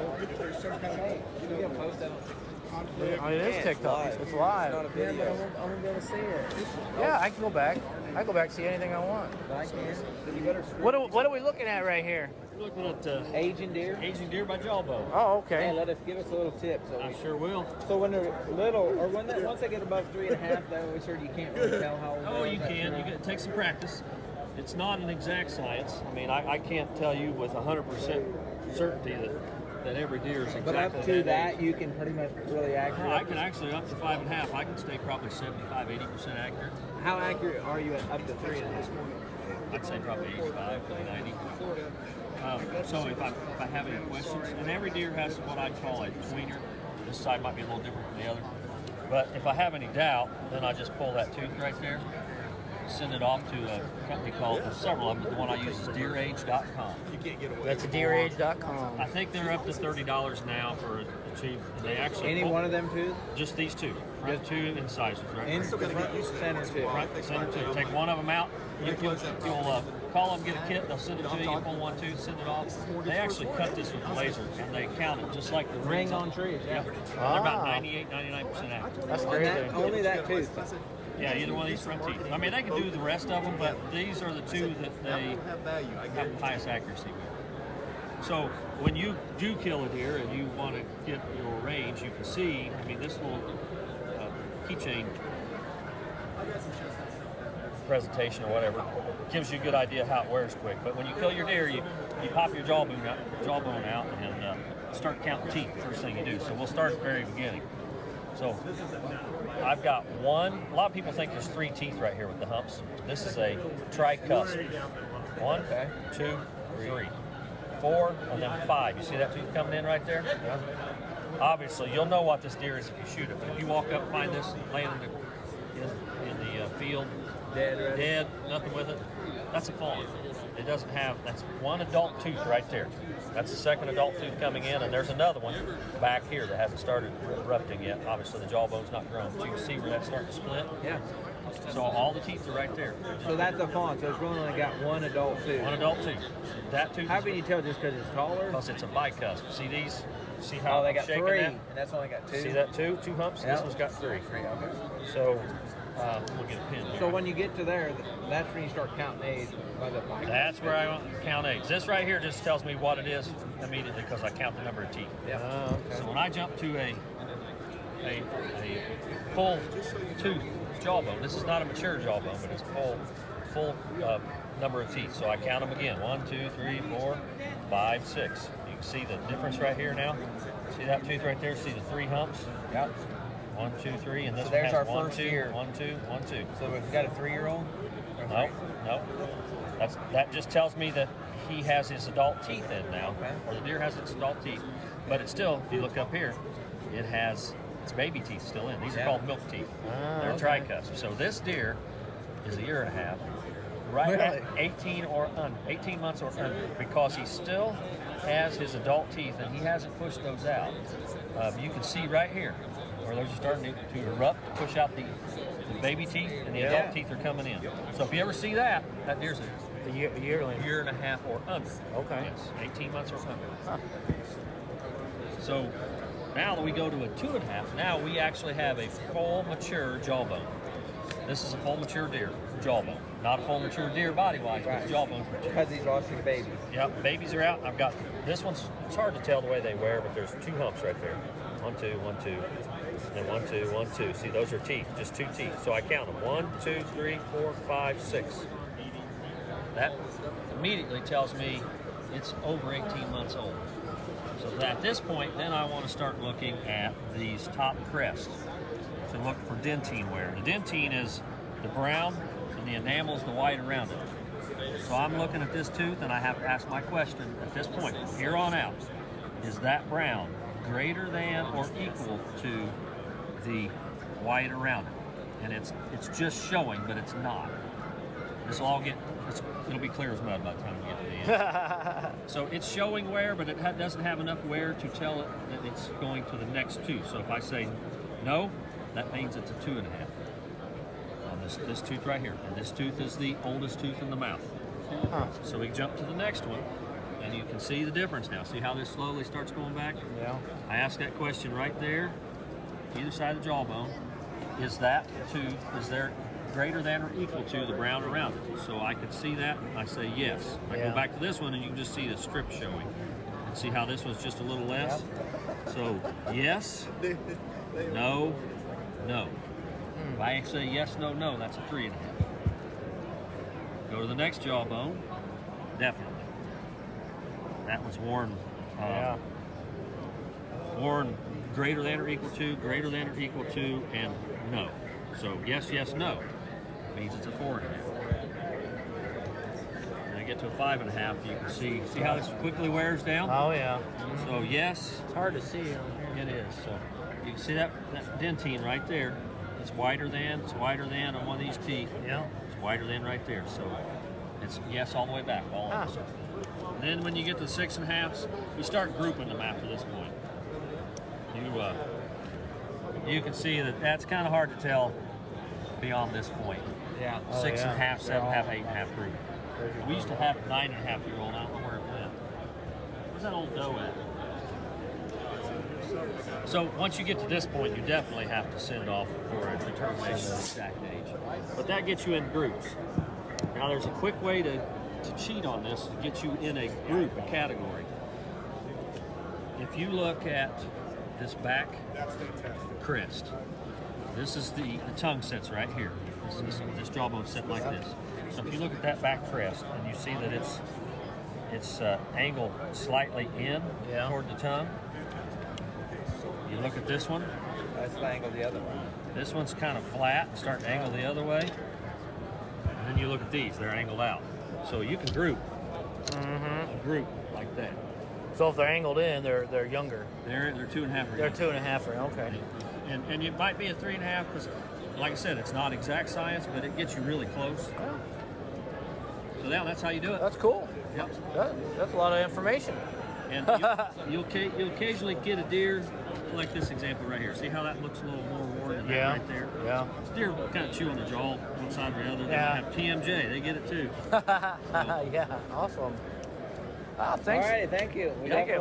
Oh, it is TikTok. It's live. It's not a video. Yeah, but I'm gonna be able to see it. Yeah, I can go back. I can go back and see anything I want. I can. You better. What are we looking at right here? We're looking at Aging deer. Aging Deer by Jawbone. Oh, okay. Hey, give us a little tip. I sure will. So when they're little, or once they get above 3.5, that always heard you can't really tell how old. Oh, you can. You can take some practice. It's not an exact science. I mean, I can't tell you with 100% certainty that every deer is exactly. But up to that, you can pretty much really accurate. I can actually up to 5.5. I can stay probably 75-80% accurate. How accurate are you at up to 3.5? I'd say probably 85 to 90. So if I have any questions, and every deer has what I call a tweener. This side might be a little different from the other. But if I have any doubt, then I just pull that tooth right there, send it off to a company called, several of them, but the one I use is deerage.com. You can't get away. That's deerage.com. I think they're up to $30 now for a tooth. And they actually any one of them too? Just these two. Front two incisors, right? And center two. Front, center two. Take one of them out. You'll call them, get a kit. They'll send it to you. You pull one tooth, send it off. They actually cut this with the laser, and they count it just like the ring on trees. Yeah. They're about 99% accurate. That's great. Only that tooth. Yeah, either one of these front teeth. I mean, they can do the rest of them, but these are the two that they have the highest accuracy with. So when you do kill a deer and you want to get your range, you can see, I mean, this little keychain presentation or whatever gives you a good idea how it wears quick. But when you kill your deer, you pop your jawbone out and start counting teeth, the first thing you do. So we'll start at the very beginning. So I've got one. A lot of people think there's 3 teeth right here with the humps. This is a tricuspid. 1, 2, 3, 4, and then 5. You see that tooth coming in right there? Yeah. Obviously, you'll know what this deer is if you shoot it. But if you walk up and find this laying in the field, dead, nothing with it, that's a fawn. It doesn't have, that's one adult tooth right there. That's the second adult tooth coming in, and there's another one back here that hasn't started erupting yet. Obviously, the jawbone's not grown, but you can see where that's starting to split. Yeah. So all the teeth are right there. So that's a fawn. So it's really only got one adult tooth. One adult tooth. That tooth. How can you tell just because it's taller? Because it's a bicusp. See these? See how they got 3, that? and that's only got 2. See that 2 humps? Yep. This one's got 3. Okay. So we'll get a pin. So when you get to there, that's when you start counting age by the bicusp. That's where I count age. This right here just tells me what it is immediately because I count the number of teeth. Yeah. Okay. So when I jump to a full tooth jawbone, this is not a mature jawbone, but it's a full number of teeth. So I count them again. 1, 2, 3, 4, 5, 6. You can see the difference right here now. See that tooth right there? See the 3 humps? Yep. 1, 2, 3, and this so there's one has our first year. 1, 2, 1, 2. So we've got a 3-year-old? No. That just tells me that he has his adult teeth in now, or the deer has its adult teeth. But it's still, if you look up here, it has its baby teeth still in. These are called milk teeth. They're tricuspid. So this deer is a year and a half, right at 18 months or under, because he still has his adult teeth and he hasn't pushed those out. You can see right here where those are starting to erupt, to push out the baby teeth, and the adult teeth are coming in. So if you ever see that deer's a year and a half or under. Okay. Yes, 18 months or under. Huh. So now that we go to a 2.5, now we actually have a full mature jawbone. This is a full mature deer jawbone. Not a full mature deer body-wise, but the jawbone's mature. Because he's lost his babies. Yep, babies are out. I've got this one's, it's hard to tell the way they wear, but there's 2 humps right there. 1, 2, 1, 2. And 1, 2, 1, 2. See, those are teeth, just 2 teeth. So I count them. 1, 2, 3, 4, 5, 6. That immediately tells me it's over 18 months old. So at this point, then I want to start looking at these top crests to look for dentine wear. The dentine is the brown, and the enamel is the white around it. So I'm looking at this tooth, and I have to ask my question at this point, here on out, is that brown greater than or equal to the white around it? And it's just showing, but it's not. This will all it'll be clear as mud by the time we get to the end. So it's showing wear, but it doesn't have enough wear to tell it that it's going to the next tooth. So if I say no, that means it's a 2.5. On this tooth right here. And this tooth is the oldest tooth in the mouth. So we jump to the next one. And you can see the difference now. See how this slowly starts going back? Yeah. I asked that question right there, either side of the jawbone. Is there greater than or equal to the brown around it? So I could see that. I say yes. I go back to this one, and you can just see the strip showing. And see how this one's just a little less? Yep. So yes, no, no. If I say yes, no, no, that's a 3.5. Go to the next jawbone. Definitely. That one's worn. Worn greater than or equal to, greater than or equal to, and no. So yes, yes, no means it's a 4.5. When I get to a 5.5, you can see how this quickly wears down. Oh yeah. So yes, It's hard to see. it is. So you can see that dentine right there. It's wider than on one of these teeth. Yeah. It's wider than right there. So it's yes all the way back, all of them. And then when you get to the 6.5s, you start grouping them after this point. You can see that that's kind of hard to tell beyond this point. Yeah. 6.5, 7.5, 8.5 group. We used to have a 9.5-year-old. I don't know where it went. Where's that old doe at? So once you get to this point, you definitely have to send off for a determination of the exact age. But that gets you in groups. Now there's a quick way to cheat on this to get you in a group, a category. If you look at this back crest, this is the tongue sits right here. This jawbone sit like this. So if you look at that back crest and you see that it's angled slightly in toward the tongue. You look at this one. That's the angle the other one. This one's kind of flat, starting to angle the other way. And then you look at these, they're angled out. So you can group a group like that. So if they're angled in, they're younger. They're 2.5. They're 2.5. Okay. And it might be a 3.5 because, like I said, it's not exact science, but it gets you really close. Yeah. So that's how you do it. That's cool. Yep. That's a lot of information. And you'll occasionally get a deer like this example right here. See how that looks a little more worn than that right there? Yeah. Deer kind of chew on the jaw one side or the other. They have TMJ. They get it too. Yeah. Awesome. Oh, thanks. All right. Thank you. Thank you.